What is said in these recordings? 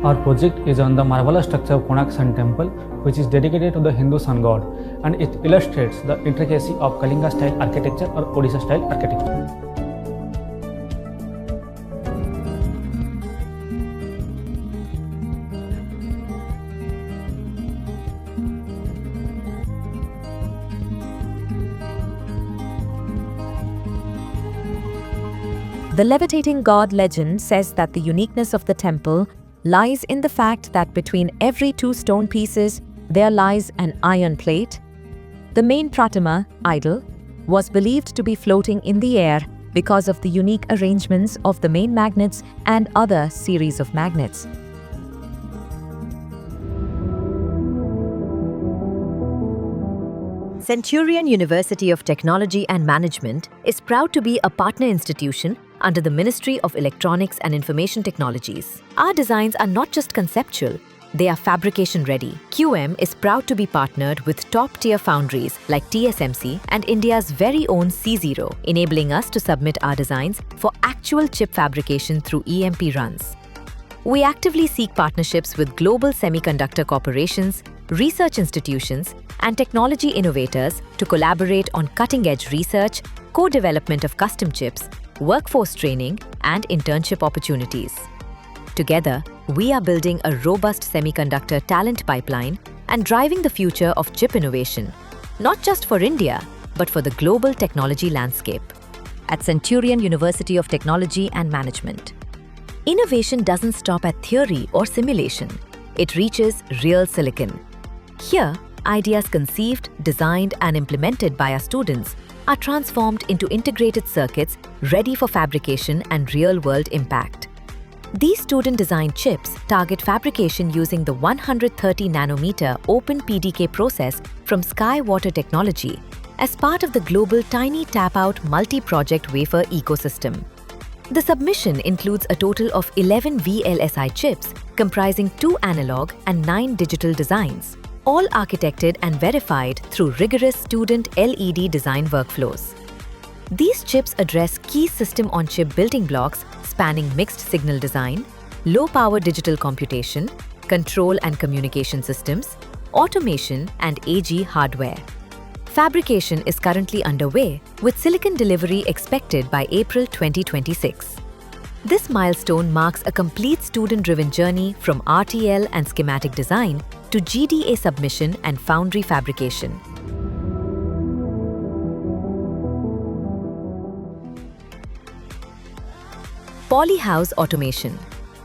Our project is on the marvelous structure of Konark Sun Temple, which is dedicated to the Hindu sun god, and it illustrates the intricacy of Kalinga style architecture or Odisha style architecture. The levitating god legend says that the uniqueness of the temple lies in the fact that between every two stone pieces there lies an iron plate. The main Pratima, idol, was believed to be floating in the air because of the unique arrangements of the main magnets and other series of magnets. Centurion University of Technology and Management is proud to be a partner institution under the Ministry of Electronics and Information Technologies. Our designs are not just conceptual, they are fabrication-ready. QM is proud to be partnered with top-tier foundries like TSMC and India's very own C0, enabling us to submit our designs for actual chip fabrication through EMP runs. We actively seek partnerships with global semiconductor corporations, research institutions, and technology innovators to collaborate on cutting-edge research, co-development of custom chips, workforce training, and internship opportunities. Together, we are building a robust semiconductor talent pipeline and driving the future of chip innovation, not just for India, but for the global technology landscape. At Centurion University of Technology and Management, innovation doesn't stop at theory or simulation. It reaches real silicon. Here, ideas conceived, designed, and implemented by our students are transformed into integrated circuits ready for fabrication and real-world impact. These student-designed chips target fabrication using the 130-nanometer open PDK process from SkyWater Technology as part of the global Tiny Tap-Out multi-project wafer ecosystem. The submission includes a total of 11 VLSI chips comprising 2 analog and 9 digital designs, all architected and verified through rigorous student LED design workflows. These chips address key system-on-chip building blocks spanning mixed signal design, low-power digital computation, control and communication systems, automation, and AG hardware. Fabrication is currently underway, with silicon delivery expected by April 2026. This milestone marks a complete student-driven journey from RTL and schematic design to GDA submission and foundry fabrication. Polyhouse Automation.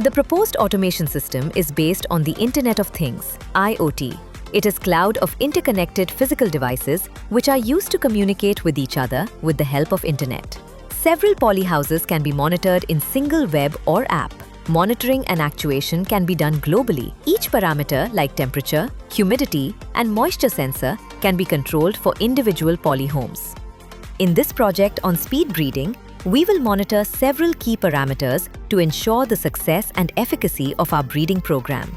The proposed automation system is based on the Internet of Things, IoT. It is cloud of interconnected physical devices which are used to communicate with each other with the help of Internet. Several polyhouses can be monitored in single web or app. Monitoring and actuation can be done globally. Each parameter like temperature, humidity, and moisture sensor can be controlled for individual polyhomes. In this project on speed breeding, we will monitor several key parameters to ensure the success and efficacy of our breeding program.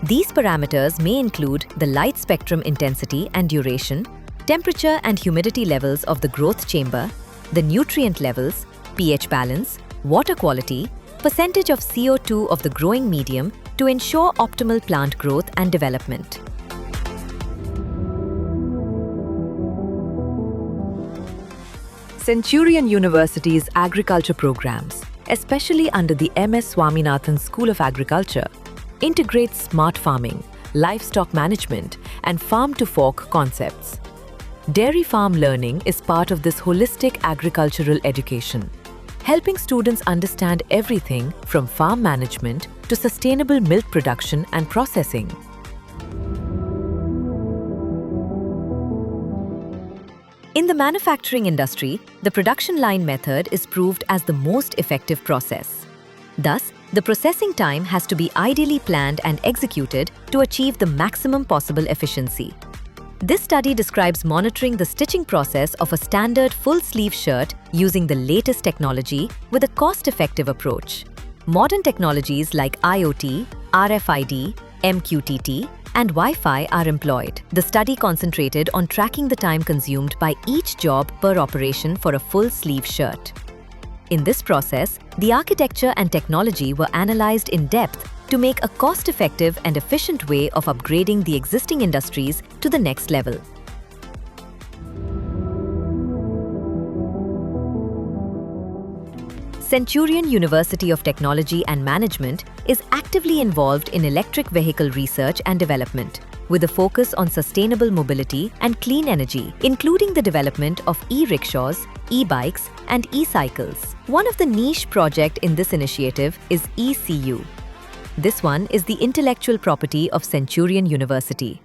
These parameters may include the light spectrum intensity and duration, temperature and humidity levels of the growth chamber, the nutrient levels, pH balance, water quality, percentage of CO2 of the growing medium to ensure optimal plant growth and development. Centurion University's agriculture programs, especially under the MS Swaminathan School of Agriculture, integrate smart farming, livestock management, and farm-to-fork concepts. Dairy farm learning is part of this holistic agricultural education, helping students understand everything from farm management to sustainable milk production and processing. In the manufacturing industry, the production line method is proved as the most effective process. Thus, the processing time has to be ideally planned and executed to achieve the maximum possible efficiency. This study describes monitoring the stitching process of a standard full-sleeve shirt using the latest technology with a cost-effective approach. Modern technologies like IoT, RFID, MQTT, and Wi-Fi are employed. The study concentrated on tracking the time consumed by each job per operation for a full-sleeve shirt. In this process, the architecture and technology were analyzed in depth to make a cost-effective and efficient way of upgrading the existing industries to the next level. Centurion University of Technology and Management is actively involved in electric vehicle research and development, with a focus on sustainable mobility and clean energy, including the development of e-rickshaws, e-bikes, and e-cycles. One of the niche projects in this initiative is ECU. This one is the intellectual property of Centurion University.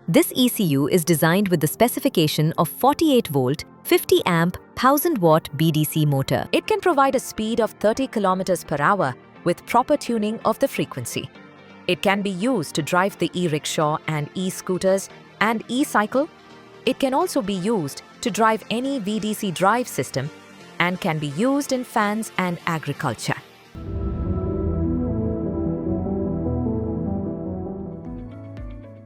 This ECU is designed with the specification of 48-volt, 50-amp, 1000-watt BDC motor. It can provide a speed of 30 km per hour with proper tuning of the frequency. It can be used to drive the e-rickshaw and e-scooters and e-cycle. It can also be used to drive any VDC drive system and can be used in fans and agriculture.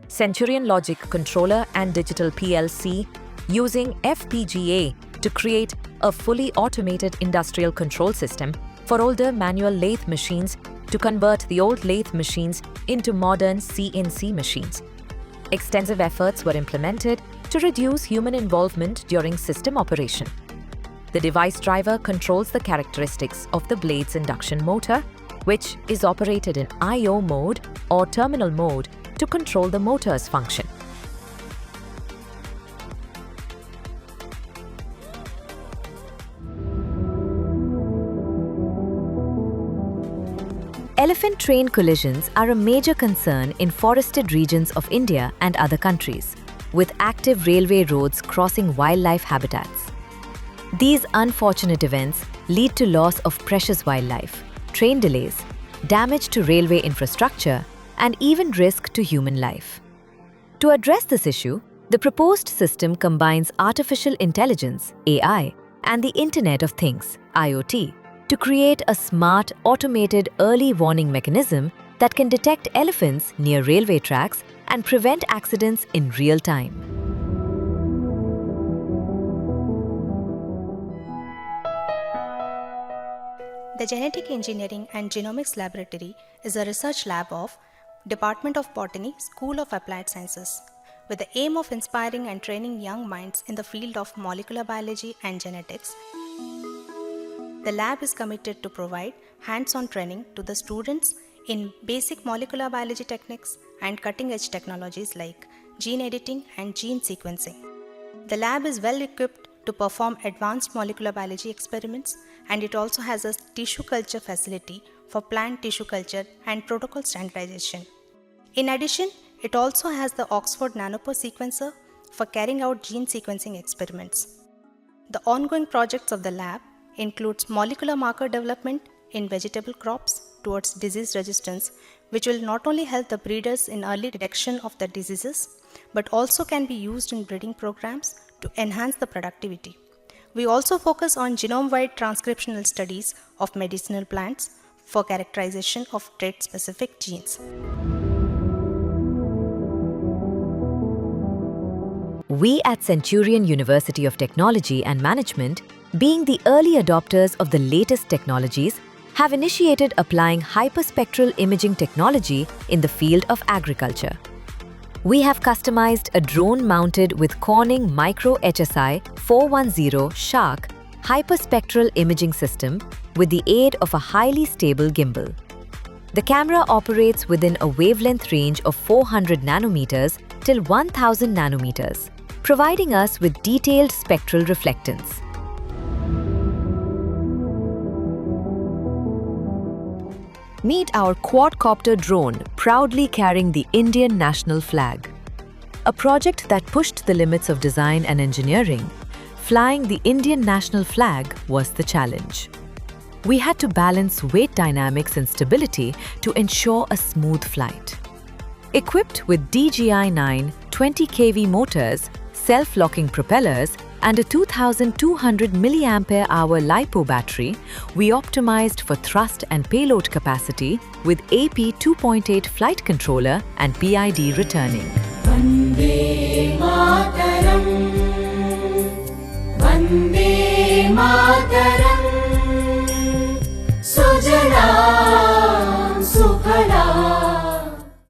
Centurion Logic Controller and Digital PLC using FPGA to create a fully automated industrial control system for older manual lathe machines to convert the old lathe machines into modern CNC machines. Extensive efforts were implemented to reduce human involvement during system operation. The device driver controls the characteristics of the blade's induction motor, which is operated in I/O mode or terminal mode to control the motor's function. Elephant train collisions are a major concern in forested regions of India and other countries, with active railway roads crossing wildlife habitats. These unfortunate events lead to loss of precious wildlife, train delays, damage to railway infrastructure, and even risk to human life. To address this issue, the proposed system combines artificial intelligence, AI, and the Internet of Things, IoT, to create a smart, automated early warning mechanism that can detect elephants near railway tracks and prevent accidents in real time. The Genetic Engineering and Genomics Laboratory is a research lab of Department of Botany, School of Applied Sciences, with the aim of inspiring and training young minds in the field of molecular biology and genetics. The lab is committed to provide hands-on training to the students in basic molecular biology techniques and cutting-edge technologies like gene editing and gene sequencing. The lab is well equipped to perform advanced molecular biology experiments, and it also has a tissue culture facility for plant tissue culture and protocol standardization. In addition, it also has the Oxford Nanopore sequencer for carrying out gene sequencing experiments. The ongoing projects of the lab includes molecular marker development in vegetable crops towards disease resistance, which will not only help the breeders in early detection of the diseases, but also can be used in breeding programs to enhance the productivity. We also focus on genome-wide transcriptional studies of medicinal plants for characterization of trait-specific genes. We at Centurion University of Technology and Management, being the early adopters of the latest technologies, have initiated applying hyperspectral imaging technology in the field of agriculture. We have customized a drone mounted with Corning Micro HSI 410 Shark hyperspectral imaging system with the aid of a highly stable gimbal. The camera operates within a wavelength range of 400 nanometers till 1000 nanometers, providing us with detailed spectral reflectance. Meet our quadcopter drone proudly carrying the Indian national flag. A project that pushed the limits of design and engineering, flying the Indian national flag was the challenge. We had to balance weight dynamics and stability to ensure a smooth flight. Equipped with DGI-9 20 kV motors, self-locking propellers, and a 2200 mAh LiPo battery, we optimized for thrust and payload capacity with AP 2.8 flight controller and PID returning. Vande Mataram, Vande Mataram.